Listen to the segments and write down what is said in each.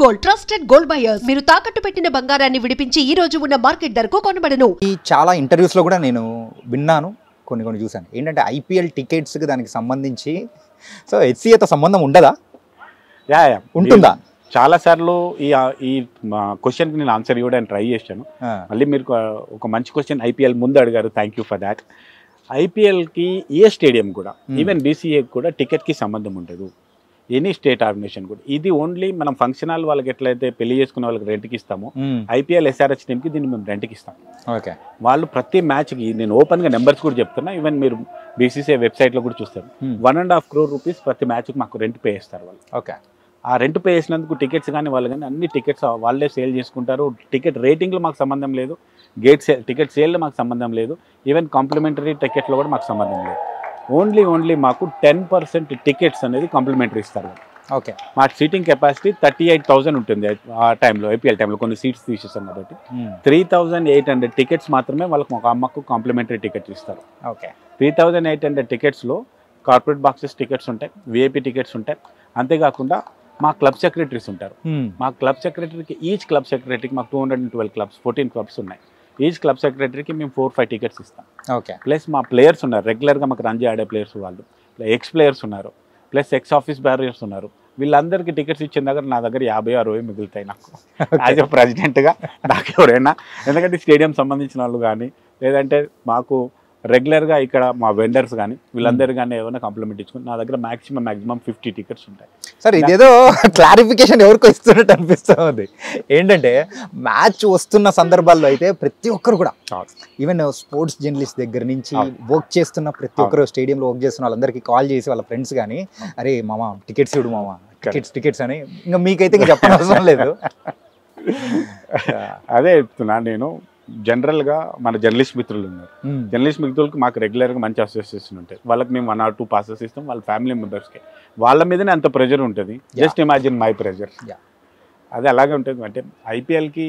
Gold trusted gold buyers మీరు తాకట్టు పెట్టిన బంగారాన్ని విడిపించి ఈ రోజు ఉన్న మార్కెట్ ధరకు కొనబడను. ఈ చాలా ఇంటర్వ్యూస్ లో కూడా నేను విన్నాను, కొన్ని చూసాను. ఏంటంటే ఐపీఎల్ టికెట్స్ కి దానికి సంబంధించి సో హెచ్సిఏతో సంబంధం ఉండదా? యా ఉంటుందా? చాలా సార్లు ఈ క్వశ్చన్కి నేను ఆన్సర్ ఇవ్వడానికి ట్రై చేశాను. మళ్ళీ మీరు ఒక మంచి క్వశ్చన్ ఐపీఎల్ ముందు అడిగారు, థ్యాంక్ యూ ఫర్ దాట్. ఐపీఎల్కి ఏ స్టేడియం కూడా ఈవెన్ బీసీఏ కూడా టికెట్కి సంబంధం ఉండదు. ఎనీ స్టేట్ ఆర్గనైజేషన్ కూడా ఇది ఓన్లీ మనం ఫంక్షన్ హాల్ వాళ్ళకి ఎట్లయితే పెళ్లి చేసుకునే వాళ్ళకి రెంట్కి ఇస్తామో ఐపీఎల్ ఎస్ఆర్హెచ్ టీమ్కి దీన్ని మేము రెంట్కి ఇస్తాం. ఓకే, వాళ్ళు ప్రతి మ్యాచ్కి నేను ఓపెన్గా నెంబర్స్ కూడా చెప్తున్నా, ఈవెన్ మీరు బీసీసీఐ వెబ్సైట్లో కూడా చూస్తారు. 1.5 crore రూపీస్ ప్రతి మ్యాచ్కి మాకు రెంట్ పే చేస్తారు వాళ్ళు. ఓకే, ఆ రెంట్ పే చేసినందుకు టికెట్స్ కానీ వాళ్ళు కానీ అన్ని టికెట్స్ వాళ్ళే సేల్ చేసుకుంటారు. టికెట్ రేటింగ్లో మాకు సంబంధం లేదు, టికెట్ సేల్లో మాకు సంబంధం లేదు, ఈవెన్ కాంప్లిమెంటరీ టికెట్లో కూడా మాకు సంబంధం లేదు. ఓన్లీ మాకు 10% టికెట్స్ అనేది కాంప్లిమెంటరీ ఇస్తారు. ఓకే, మా సీటింగ్ కెపాసిటీ 38,000 ఉంటుంది ఆ టైంలో, ఐపీఎల్ టైంలో కొన్ని సీట్స్ తీసేస్తాం కాబట్టి 3,800 టికెట్స్ మాత్రమే వాళ్ళకి ఒక అమ్మకు కాంప్లిమెంటరీ టికెట్స్ ఇస్తారు. ఓకే, 3,800 టికెట్స్లో కార్పొరేట్ బాక్సెస్ టికెట్స్ ఉంటాయి, విఐపి టికెట్స్ ఉంటాయి. అంతేకాకుండా మా క్లబ్ సెక్రటరీస్ ఉంటారు. మా క్లబ్ సెక్రటరీకి ఈచ్ క్లబ్ సెక్రటరీకి మాకు 212 క్లబ్స్ 14 క్లబ్స్ ఉన్నాయి. ఈచ్ క్లబ్ సెక్రటరీకి మేము 4-5 టికెట్స్ ఇస్తాం. ఓకే, ప్లస్ మా ప్లేయర్స్ ఉన్నారు, రెగ్యులర్గా మాకు రంజీ ఆడే ప్లేయర్స్ వాళ్ళు, ఎక్స్ ప్లేయర్స్ ఉన్నారు, ప్లస్ ఎక్స్ ఆఫీస్ బ్యారియర్స్ ఉన్నారు. వీళ్ళందరికీ టికెట్స్ ఇచ్చిన దగ్గర నా దగ్గర 50-60 మిగులుతాయి నాకు యాజ్ ఎ ప్రెసిడెంట్గా. నాకు ఎవరైనా ఎందుకంటే స్టేడియం సంబంధించిన వాళ్ళు కానీ లేదంటే మాకు రెగ్యులర్గా ఇక్కడ మా వెండర్స్ కానీ వీళ్ళందరూ కానీ ఏమైనా కాంప్లిమెంట్ ఇచ్చుకుని నా దగ్గర మాక్సిమం 50 టికెట్స్ ఉంటాయి. సార్ ఇదేదో క్లారిఫికేషన్ ఎవరికో ఇస్తున్నట్టు అనిపిస్తుంది. ఏంటంటే మ్యాచ్ వస్తున్న సందర్భాల్లో అయితే ప్రతి ఒక్కరు కూడా ఈవెన్ స్పోర్ట్స్ జర్నలిస్ట్ దగ్గర నుంచి వర్క్ చేస్తున్న ప్రతి ఒక్కరు స్టేడియంలో వర్క్ చేస్తున్న వాళ్ళందరికీ కాల్ చేసి వాళ్ళ ఫ్రెండ్స్ కానీ అరే మామ టికెట్స్ ఇవ్వడు మామ టికెట్స్ అని, ఇంకా మీకైతే ఇంకా చెప్పనవసరం లేదు. అదే చెప్తున్నా నేను. జనరల్గా మన జర్నలిస్ట్ మిత్రులు ఉన్నారు, జర్నలిస్ట్ మిత్రులకు మాకు రెగ్యులర్గా మంచి అసోసియేషన్ ఉంటాయి. వాళ్ళకి మేము 1 or 2 passes ఇస్తాం, వాళ్ళ ఫ్యామిలీ మెంబర్స్కి. వాళ్ళ మీదనే అంత ప్రెషర్ ఉంటుంది. Just imagine my pressure. అది అలాగే ఉంటుంది. అంటే ఐపీఎల్కి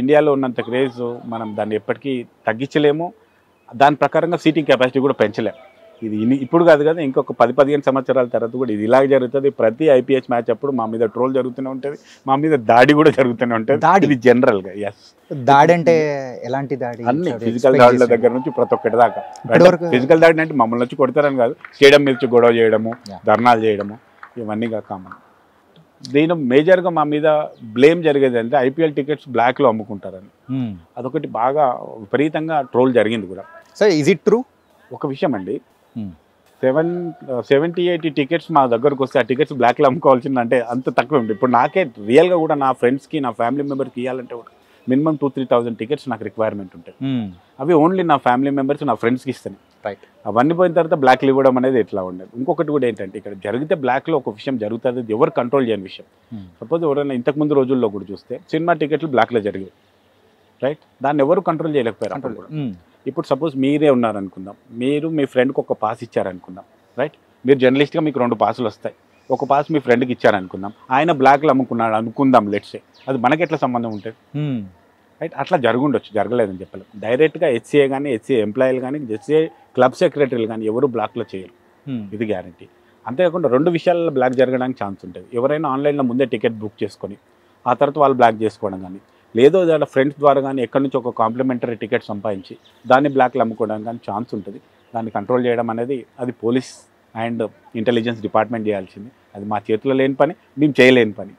ఇండియాలో ఉన్నంత క్రేజ్ మనం దాన్ని ఎప్పటికీ తగ్గించలేము, దాని ప్రకారంగా సీటింగ్ కెపాసిటీ కూడా పెంచలేము. ఇది ఇప్పుడు కాదు కదా, ఇంకొక 10-15 సంవత్సరాల తర్వాత కూడా ఇది ఇలాగే జరుగుతుంది. ప్రతి ఐపీఎస్ మ్యాచ్ అప్పుడు మా మీద ట్రోల్ జరుగుతూనే ఉంటుంది, మా మీద దాడి కూడా జరుగుతూనే ఉంటుంది. ఇది జనరల్గా. ఎస్, దాడి అంటే ఎలాంటి దాడి? అన్ని ఫిజికల్ దాడుల దగ్గర నుంచి ప్రతి ఒక్కటి దాకా. ఫిజికల్ దాడి అంటే మమ్మల్ని వచ్చి కొడతారని కాదు, స్టేడియం మీద గొడవ చేయడము, ధర్నాలు చేయడము, ఇవన్నీ కామన్. దీని మేజర్గా మా మీద బ్లేమ్ జరిగేది అంటే ఐపీఎల్ టికెట్స్ బ్లాక్లో అమ్ముకుంటారని. అదొకటి బాగా విపరీతంగా ట్రోల్ జరిగింది కూడా. Sir is it true? ఒక విషయం అండి, 70-80 టికెట్స్ మా దగ్గరకు వస్తే ఆ టికెట్స్ బ్లాక్లో అమ్ముకోవాల్సింది అంటే అంత తక్కువ ఉంది. ఇప్పుడు నాకే రియల్గా కూడా నా ఫ్రెండ్స్కి నా ఫ్యామిలీ మెంబర్కి ఇవ్వాలంటే కూడా మినిమం 2-3,000 టికెట్స్ నాకు రిక్వైర్మెంట్ ఉంటాయి. అవి ఓన్లీ నా ఫ్యామిలీ మెంబర్స్ నా ఫ్రెండ్స్కి ఇస్తాను. రైట్, అవన్నీ పోయిన తర్వాత బ్లాక్లు ఇవ్వడం అనేది ఎట్లా ఉండదు. ఇంకొకటి కూడా ఏంటంటే ఇక్కడ జరిగితే బ్లాక్లో ఒక విషయం జరుగుతుంది, ఎవరు కంట్రోల్ చేయని విషయం. సపోజ్ ఎవరైనా ఇంతకుముందు రోజుల్లో కూడా చూస్తే సినిమా టికెట్లు బ్లాక్లో జరిగాయి, రైట్, దాన్ని ఎవరు కంట్రోల్ చేయలేకపోయారు అప్పుడు కూడా. ఇప్పుడు సపోజ్ మీరే ఉన్నారనుకుందాం, మీరు మీ ఫ్రెండ్కి ఒక పాస్ ఇచ్చారనుకుందాం, రైట్, మీరు జర్నలిస్ట్గా మీకు 2 పాసులు వస్తాయి, ఒక పాస్ మీ ఫ్రెండ్కి ఇచ్చారనుకుందాం, ఆయన బ్లాక్లో అమ్ముకున్నాడు అనుకుందాం లెట్సే, అది మనకి ఎట్లా సంబంధం ఉంటుంది? రైట్, అట్లా జరుగుండొచ్చు, జరగలేదని చెప్పలేం. డైరెక్ట్గా హెచ్సిఏ కానీ హెచ్సిఏ ఎంప్లాయీలు కానీ హెచ్సిఏ క్లబ్ సెక్రటరీలు కానీ ఎవరు బ్లాక్లో చేయరు, ఇది గ్యారంటీ. అంతేకాకుండా 2 విషయాల్లో బ్లాక్ జరగడానికి ఛాన్స్ ఉంటుంది. ఎవరైనా ఆన్లైన్లో ముందే టికెట్ బుక్ చేసుకొని ఆ తర్వాత వాళ్ళు బ్లాక్ చేసుకోవడం కానీ, లేదో వాళ్ళ ఫ్రెండ్స్ ద్వారా కానీ ఎక్కడి నుంచి ఒక కాంప్లిమెంటరీ టికెట్ సంపాదించి దాన్ని బ్లాక్లో అమ్ముకోవడానికి కానీ ఛాన్స్ ఉంటుంది. దాన్ని కంట్రోల్ చేయడం అనేది అది పోలీస్ అండ్ ఇంటెలిజెన్స్ డిపార్ట్మెంట్ చేయాల్సింది. అది మా చేతిలో లేని పని, మేము చేయలేని పని.